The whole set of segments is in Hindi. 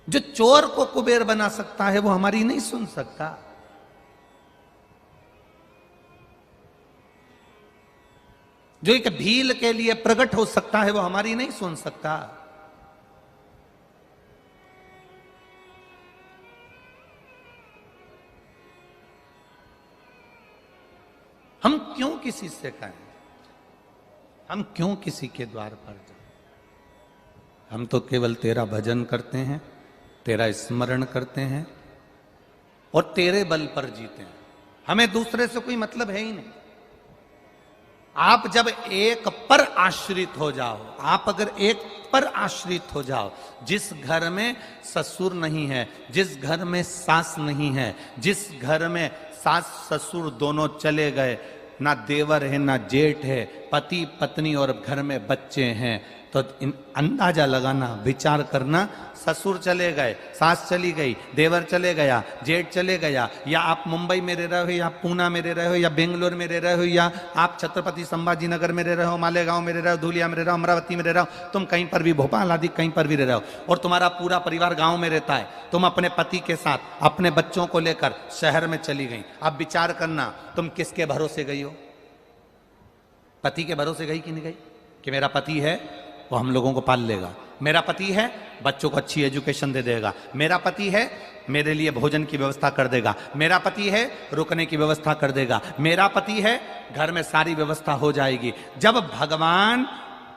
जो चोर को कुबेर बना सकता है वो हमारी नहीं सुन सकता। जो एक भील के लिए प्रकट हो सकता है वो हमारी नहीं सुन सकता। हम क्यों किसी से कहें, हम क्यों किसी के द्वार पर जाएं? हम तो केवल तेरा भजन करते हैं, तेरा स्मरण करते हैं और तेरे बल पर जीते हैं। हमें दूसरे से कोई मतलब है ही नहीं। आप जब एक पर आश्रित हो जाओ, आप अगर एक पर आश्रित हो जाओ, जिस घर में ससुर नहीं है, जिस घर में सास नहीं है, जिस घर में सास ससुर दोनों चले गए, ना देवर है ना जेठ है, पति पत्नी और घर में बच्चे हैं, तो अंदाजा लगाना, विचार करना, ससुर चले गए, सास चली गई, देवर चले गया, जेठ चले गया, या आप मुंबई में रह रहे हो, या पूना में रह रहे हो, या बेंगलोर में रह रहे हो, या आप छत्रपति संभाजी नगर में रह रहे हो, मालेगांव में रह रहे हो, धुलिया में रह रहे हो, अमरावती में रह रहे हो, तुम कहीं पर भी, भोपाल आदि कहीं पर भी रह रहे हो, और तुम्हारा पूरा परिवार गांव में रहता है, तुम अपने पति के साथ अपने बच्चों को लेकर शहर में चली गई। अब विचार करना, तुम किसके भरोसे गई हो? पति के भरोसे गई कि नहीं गई? कि मेरा पति है वो हम लोगों को पाल लेगा, मेरा पति है बच्चों को अच्छी एजुकेशन दे देगा, मेरा पति है मेरे लिए भोजन की व्यवस्था कर देगा, मेरा पति है रुकने की व्यवस्था कर देगा, मेरा पति है घर में सारी व्यवस्था हो जाएगी। जब भगवान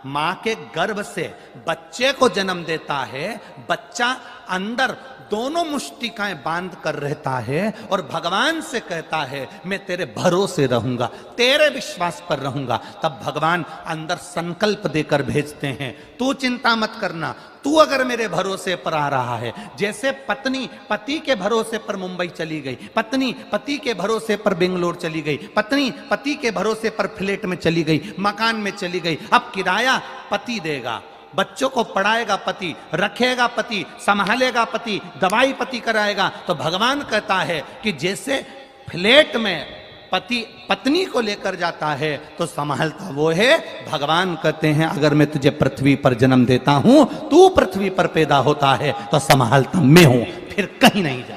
मां के गर्भ से बच्चे को जन्म देता है, बच्चा अंदर दोनों मुष्टिकाएं बांध कर रहता है और भगवान से कहता है मैं तेरे भरोसे रहूंगा, तेरे विश्वास पर रहूंगा, तब भगवान अंदर संकल्प देकर भेजते हैं, तू चिंता मत करना, तू अगर मेरे भरोसे पर आ रहा है। जैसे पत्नी पति के भरोसे पर मुंबई चली गई, पत्नी पति के भरोसे पर बेंगलोर चली गई, पत्नी पति के भरोसे पर फ्लैट में चली गई, मकान में चली गई, अब किराया पति देगा, बच्चों को पढ़ाएगा पति, रखेगा पति, संभालेगा पति, दवाई पति कराएगा। तो भगवान कहता है कि जैसे फ्लैट में पति पत्नी को लेकर जाता है तो संभालता वो है। भगवान कहते हैं अगर मैं तुझे पृथ्वी पर जन्म देता हूं, तू पृथ्वी पर पैदा होता है तो संभालता मैं हूं, फिर कहीं नहीं जा,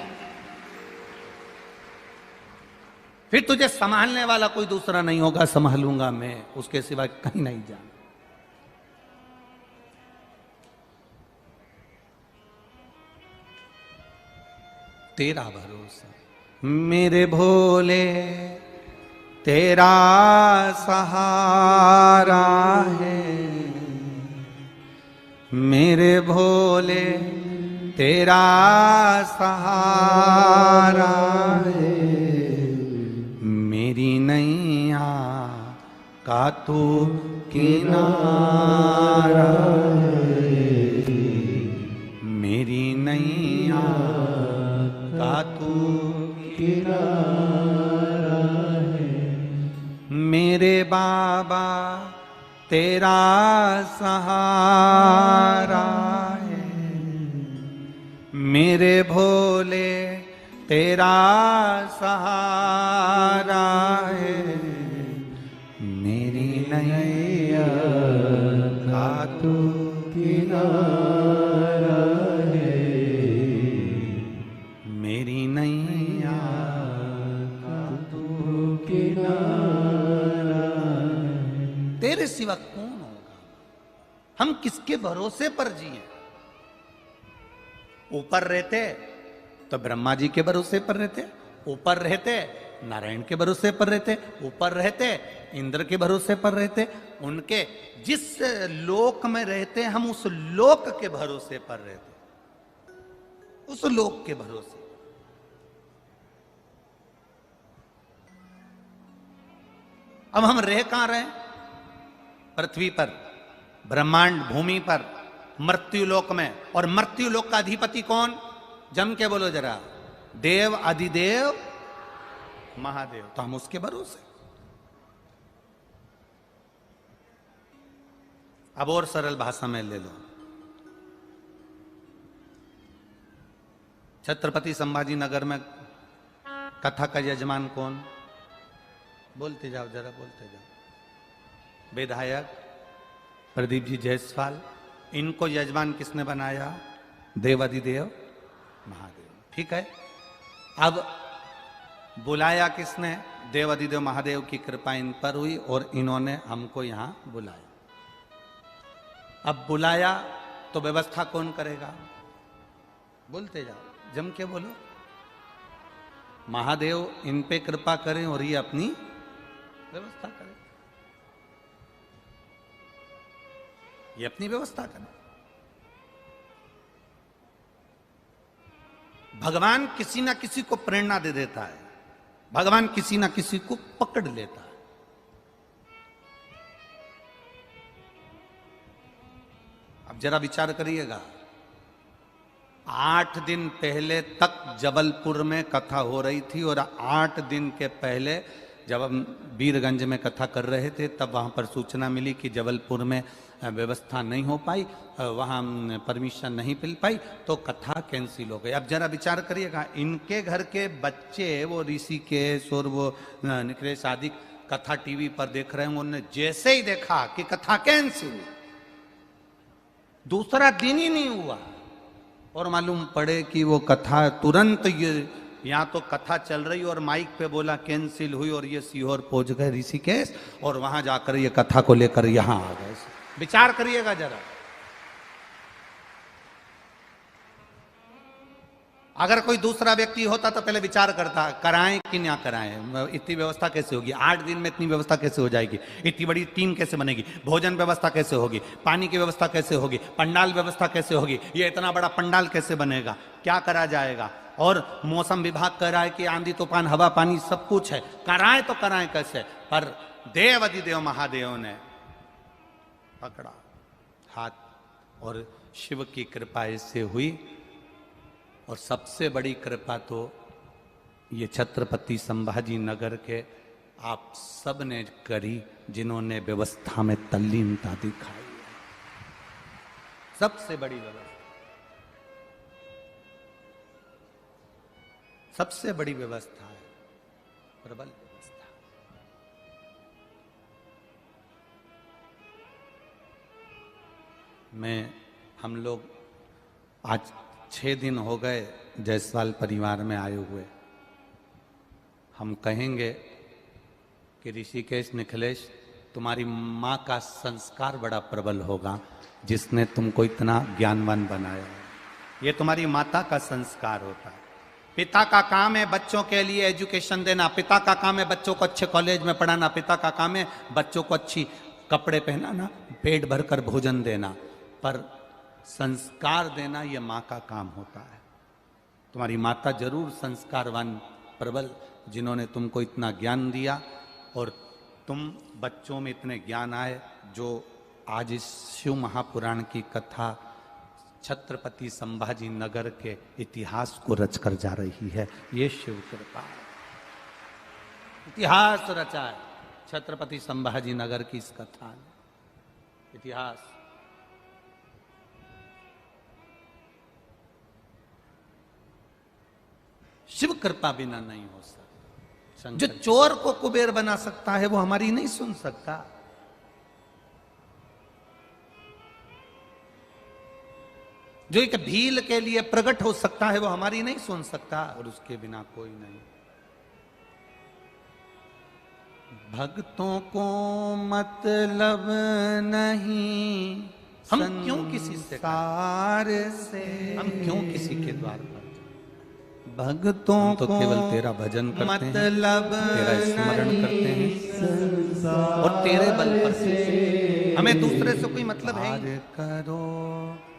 फिर तुझे संभालने वाला कोई दूसरा नहीं होगा, संभालूंगा मैं, उसके सिवा कहीं नहीं जा। तेरा भरोसा मेरे भोले, तेरा सहारा है, मेरे भोले तेरा सहारा है, मेरी नैया का तू किनारा है, मेरी नैया का तू किनारा है, मेरे बाबा तेरा सहारा है, मेरे भोले तेरा सहारा है, मेरी नैया का तू किनारा है, मेरी नैया का तू किनारा है। तेरे सिवा कौन होगा? हम किसके भरोसे पर जिए? ऊपर रहते तो ब्रह्मा जी के भरोसे पर रहते, ऊपर रहते नारायण के भरोसे पर रहते, ऊपर रहते इंद्र के भरोसे पर रहते, उनके जिस लोक में रहते हम उस लोक के भरोसे पर रहते, उस लोक के भरोसे। अब हम रह कहां रहे? पृथ्वी पर, ब्रह्मांड भूमि पर, मृत्यु लोक में। और मृत्यु लोक का अधिपति कौन? जम के बोलो जरा, देव अधिदेव महादेव। तो हम उसके भरोसे। अब और सरल भाषा में ले लो, छत्रपति संभाजी नगर में कथा का यजमान कौन? बोलते जाओ जरा, बोलते जाओ। विधायक प्रदीप जी जायसवाल, इनको यजमान किसने बनाया? देव अधिदेव महादेव। ठीक है, अब बुलाया किसने? देव अधिदेव महादेव की कृपा इन पर हुई और इन्होंने हमको यहां बुलाया। अब बुलाया तो व्यवस्था कौन करेगा? बोलते जाओ, जम के बोलो। महादेव इन पे कृपा करें और ये अपनी व्यवस्था करें, ये अपनी व्यवस्था करें। भगवान किसी ना किसी को प्रेरणा दे देता है, भगवान किसी ना किसी को पकड़ लेता है। अब जरा विचार करिएगा, 8 दिन पहले तक जबलपुर में कथा हो रही थी और 8 दिन के पहले जब हम वीरगंज में कथा कर रहे थे तब वहां पर सूचना मिली कि जबलपुर में व्यवस्था नहीं हो पाई, वहां परमिशन नहीं मिल पाई, तो कथा कैंसिल हो गई। अब जरा विचार करिएगा, इनके घर के बच्चे वो ऋषिकेश और वो निखिलेश आदि कथा टीवी पर देख रहे हैं, उन्होंने जैसे ही देखा कि कथा कैंसिल, दूसरा दिन ही नहीं हुआ और मालूम पड़े कि वो कथा तुरंत, ये यहाँ तो कथा चल रही और माइक पे बोला कैंसिल हुई और ये सीहोर पहुंच गए ऋषिकेश और वहां जाकर ये कथा को लेकर यहां आ गए। विचार करिएगा जरा, अगर कोई दूसरा व्यक्ति होता तो पहले विचार करता कराएं कि ना कराएं, इतनी व्यवस्था कैसे होगी, 8 दिन में इतनी व्यवस्था कैसे हो जाएगी, इतनी बड़ी टीम कैसे बनेगी, भोजन व्यवस्था कैसे होगी, पानी की व्यवस्था कैसे होगी, पंडाल व्यवस्था कैसे होगी, ये इतना बड़ा पंडाल कैसे बनेगा, क्या करा जाएगा। और मौसम विभाग कह रहा है कि आंधी तूफान हवा पानी सब कुछ है, कराएं तो कराएं कैसे। पर देव अधिदेव महादेव ने पकड़ा हाथ और शिव की कृपा इससे हुई। और सबसे बड़ी कृपा तो ये छत्रपति संभाजी नगर के आप सब ने करी, जिन्होंने व्यवस्था में तल्लीनता दिखाई है। सबसे बड़ी व्यवस्था, सबसे बड़ी व्यवस्था है, प्रबल व्यवस्था। हम लोग आज 6 दिन हो गए जायसवाल परिवार में आए हुए। हम कहेंगे कि ऋषिकेश निखिलेश, तुम्हारी माँ का संस्कार बड़ा प्रबल होगा जिसने तुमको इतना ज्ञानवान बनाया। ये तुम्हारी माता का संस्कार होता है। पिता का काम है बच्चों के लिए एजुकेशन देना, पिता का काम है बच्चों को अच्छे कॉलेज में पढ़ाना, पिता का काम है बच्चों को अच्छी कपड़े पहनाना, पेट भरकर भोजन देना, पर संस्कार देना ये माँ का काम होता है। तुम्हारी माता जरूर संस्कारवान प्रबल, जिन्होंने तुमको इतना ज्ञान दिया और तुम बच्चों में इतने ज्ञान आए, जो आज इस शिव महापुराण की कथा छत्रपति संभाजी नगर के इतिहास को रचकर जा रही है। ये शिव कृपा है, इतिहास रचा है छत्रपति संभाजी नगर की इस कथा ने। इतिहास शिव कृपा बिना नहीं हो सकता। जो चोर को कुबेर बना सकता है वो हमारी नहीं सुन सकता। जो एक भील के लिए प्रकट हो सकता है वो हमारी नहीं सुन सकता, और उसके बिना कोई नहीं। भक्तों को मतलब नहीं हम क्यों किसी से, हम क्यों किसी के द्वार पर, भक्तों तो केवल तेरा भजन करते मतलब हैं, तेरा स्मरण करते हैं और तेरे बल पर, हमें दूसरे से कोई मतलब है करो।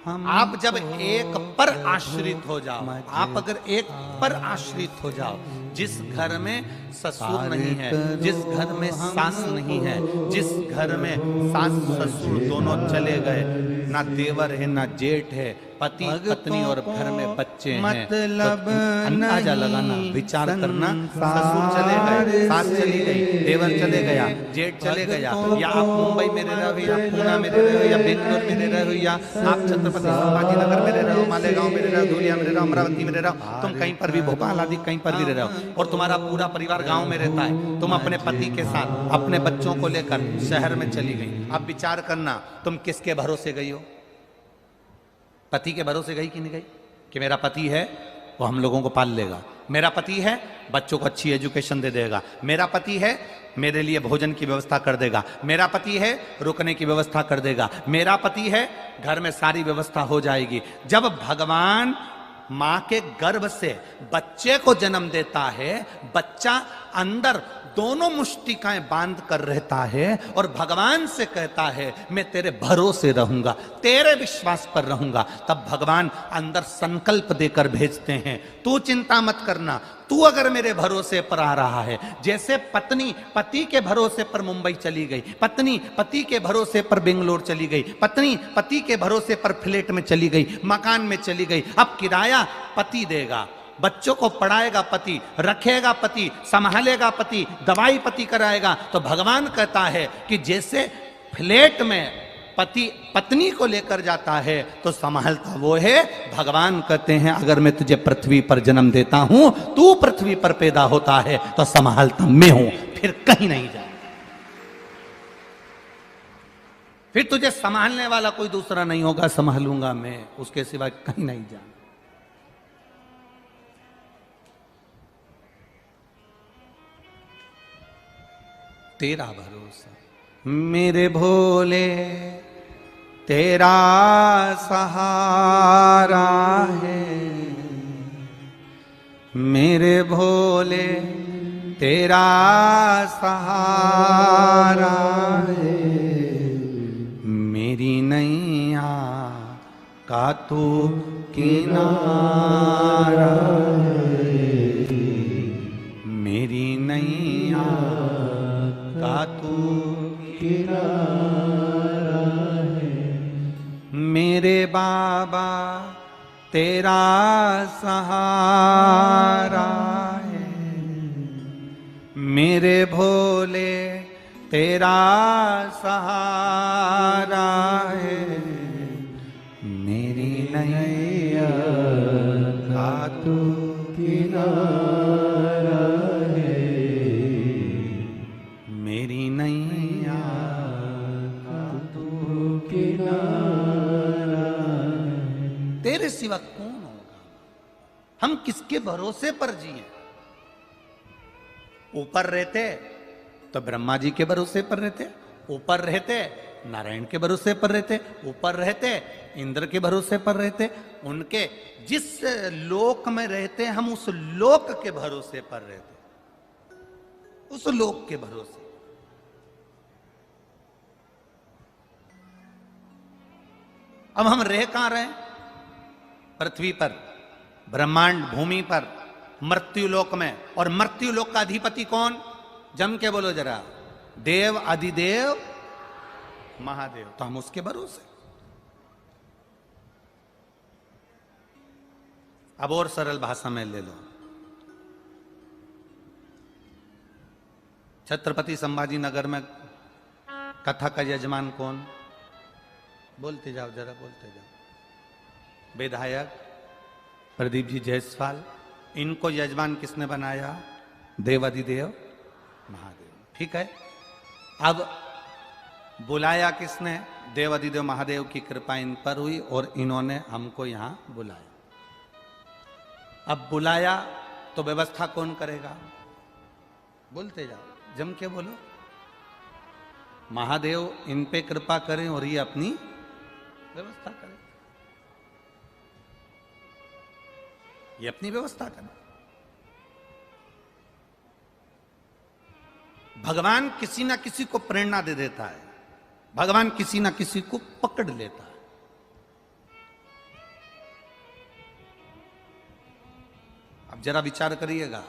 आप जब एक पर आश्रित हो जाओ, आप अगर एक पर आश्रित हो जाओ, जिस घर में ससुर नहीं है, जिस घर में सास नहीं है, जिस घर में सास ससुर दोनों चले गए, ना देवर है ना जेठ है, पति पत्नी और घर में बच्चे हैं, मतलब तो अंदाजा लगाना, विचार करना, ससुर चले गए, सास चली गई, देवर चले गया, जेठ चले गया, या आप मुंबई में रह रहे हो, या पूना में रह रहे हो, या बेंगलोर में रह रहे हो, या आप छत्रपति संभाजी नगर में रह रहे हो, मालेगांव में रह रहे हो, धुलिया में रह रहे हो, अमरावती में रह रहे हो, तुम कहीं पर भी, भोपाल आदि कहीं पर भी रह रहे हो, और तुम्हारा पूरा परिवार गांव में रहता है, तुम अपने पति के साथ अपने बच्चों को लेकर शहर में चली गई। अब विचार करना, तुम किसके भरोसे गई हो? पति के भरोसे गई कि नहीं गई? कि मेरा पति है वो हम लोगों को पाल लेगा। मेरा पति है, बच्चों को अच्छी एजुकेशन दे देगा। मेरा पति है, मेरे लिए भोजन की व्यवस्था कर देगा। मेरा पति है, रुकने की व्यवस्था कर देगा। मेरा पति है, घर में सारी व्यवस्था हो जाएगी। जब भगवान मां के गर्भ से बच्चे को जन्म देता है, बच्चा अंदर दोनों मुष्टिकाएं बांध कर रहता है और भगवान से कहता है मैं तेरे भरोसे रहूंगा, तेरे विश्वास पर रहूंगा। तब भगवान अंदर संकल्प देकर भेजते हैं, तू चिंता मत करना, तू अगर मेरे भरोसे पर आ रहा है। जैसे पत्नी पति के भरोसे पर मुंबई चली गई, पत्नी पति के भरोसे पर बेंगलोर चली गई, पत्नी पति के भरोसे पर फ्लैट में चली गई, मकान में चली गई। अब किराया पति देगा, बच्चों को पढ़ाएगा पति, रखेगा पति, संभालेगा पति, दवाई पति कराएगा। तो भगवान कहता है कि जैसे फ्लैट में पति पत्नी को लेकर जाता है तो संभालता वो है। भगवान कहते हैं अगर मैं तुझे पृथ्वी पर जन्म देता हूं, तू पृथ्वी पर पैदा होता है तो संभालता मैं हूं, फिर कहीं नहीं जा, फिर तुझे संभालने वाला कोई दूसरा नहीं होगा, संभालूंगा मैं, उसके सिवा कहीं नहीं जा। तेरा भरोसा मेरे भोले, तेरा सहारा है, मेरे भोले तेरा सहारा है, मेरी नैया का तू किनारा है, मेरी नैया का तू किनारा है, मेरे बाबा तेरा सहारा है, मेरे भोले तेरा सहारा है, मेरी नैया का तू किनारा है, मेरी नैया का तू किनारा है। तेरे सिवा कौन होगा? हम किसके भरोसे पर जिए? ऊपर रहते तो ब्रह्मा जी के भरोसे पर रहते, ऊपर रहते नारायण के भरोसे पर रहते, ऊपर रहते इंद्र के भरोसे पर रहते, उनके जिस लोक में रहते हम उस लोक के भरोसे पर रहते, उस लोक के भरोसे। अब हम रह कहां रहे? पृथ्वी पर, ब्रह्मांड भूमि पर, मृत्यु लोक में। और मृत्यु लोक का अधिपति कौन? जम के बोलो जरा, देव अधिदेव महादेव। तो हम उसके भरोसे। अब और सरल भाषा में ले लो, छत्रपति संभाजी नगर में कथा का यजमान कौन? बोलते जाओ जरा, बोलते जाओ। विधायक प्रदीप जी जायसवाल, इनको यजमान किसने बनाया? देवाधिदेव महादेव। ठीक है, अब बुलाया किसने? देवाधिदेव महादेव की कृपा इन पर हुई और इन्होंने हमको यहां बुलाया। अब बुलाया तो व्यवस्था कौन करेगा? बोलते जाओ, जम के बोलो। महादेव इन पे कृपा करें और ये अपनी व्यवस्था करें, ये अपनी व्यवस्था करें। भगवान किसी ना किसी को प्रेरणा दे देता है, भगवान किसी ना किसी को पकड़ लेता है। अब जरा विचार करिएगा,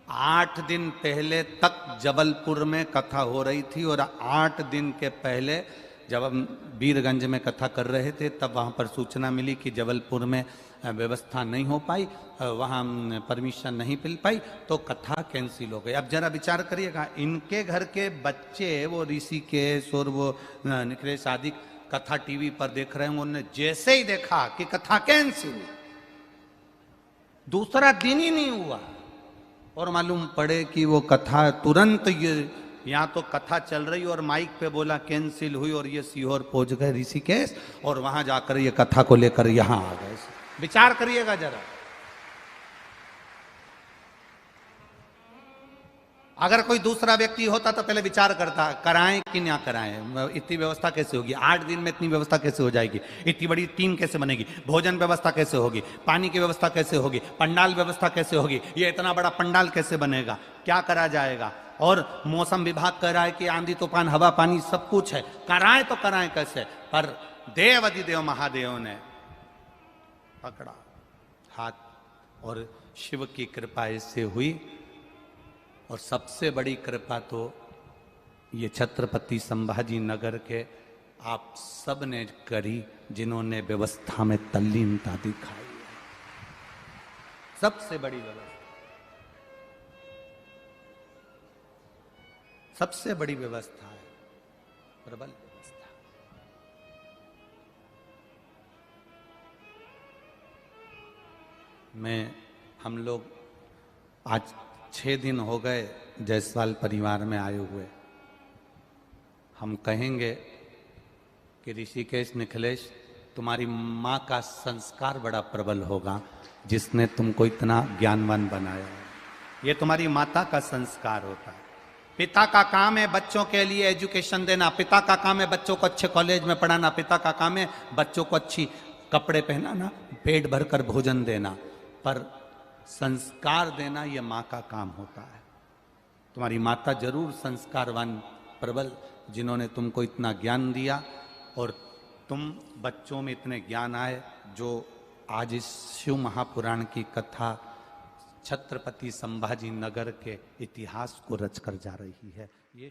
8 दिन पहले तक जबलपुर में कथा हो रही थी और 8 दिन के पहले जब हम वीरगंज में कथा कर रहे थे तब वहाँ पर सूचना मिली कि जबलपुर में व्यवस्था नहीं हो पाई, वहाँ परमिशन नहीं मिल पाई, तो कथा कैंसिल हो गई। अब जरा विचार करिएगा, इनके घर के बच्चे वो ऋषिकेश और वो निखिलेश आदि कथा टीवी पर देख रहे हैं, उन्होंने जैसे ही देखा कि कथा कैंसिल, दूसरा दिन ही नहीं हुआ और मालूम पड़े कि वो कथा तुरंत, ये यहाँ तो कथा चल रही और माइक पे बोला कैंसिल हुई और ये सीहोर पहुंच गए ऋषिकेश और वहां जाकर ये कथा को लेकर यहाँ आ गए। विचार करिएगा जरा। अगर कोई दूसरा व्यक्ति होता तो पहले विचार करता, कराएं कि ना कराएं, इतनी व्यवस्था कैसे होगी, 8 दिन में इतनी व्यवस्था कैसे हो जाएगी, इतनी बड़ी टीम कैसे बनेगी, भोजन व्यवस्था कैसे होगी, पानी की व्यवस्था कैसे होगी, पंडाल व्यवस्था कैसे होगी, ये इतना बड़ा पंडाल कैसे बनेगा, क्या करा जाएगा। और मौसम विभाग कह रहा है कि आंधी तूफान हवा पानी सब कुछ है, कराएं तो कराएं कैसे। पर देव अधिदेव महादेव ने पकड़ा हाथ और शिव की कृपा इससे हुई। और सबसे बड़ी कृपा तो ये छत्रपति संभाजी नगर के आप सब ने करी, जिन्होंने व्यवस्था में तल्लीनता दिखाई है। सबसे बड़ी व्यवस्था, सबसे बड़ी व्यवस्था है, प्रबल व्यवस्था। हम लोग आज 6 दिन हो गए जायसवाल परिवार में आए हुए। हम कहेंगे कि ऋषिकेश निखिलेश, तुम्हारी माँ का संस्कार बड़ा प्रबल होगा जिसने तुमको इतना ज्ञानवान बनाया है। ये तुम्हारी माता का संस्कार होता है। पिता का काम है बच्चों के लिए एजुकेशन देना, पिता का काम है बच्चों को अच्छे कॉलेज में पढ़ाना, पिता का काम है बच्चों को अच्छी कपड़े पहनाना, पेट भरकर भोजन देना, पर संस्कार देना यह माँ का काम होता है। तुम्हारी माता जरूर संस्कारवान प्रबल, जिन्होंने तुमको इतना ज्ञान दिया और तुम बच्चों में इतने ज्ञान आए, जो आज इस शिव महापुराण की कथा छत्रपति संभाजी नगर के इतिहास को रचकर जा रही है। ये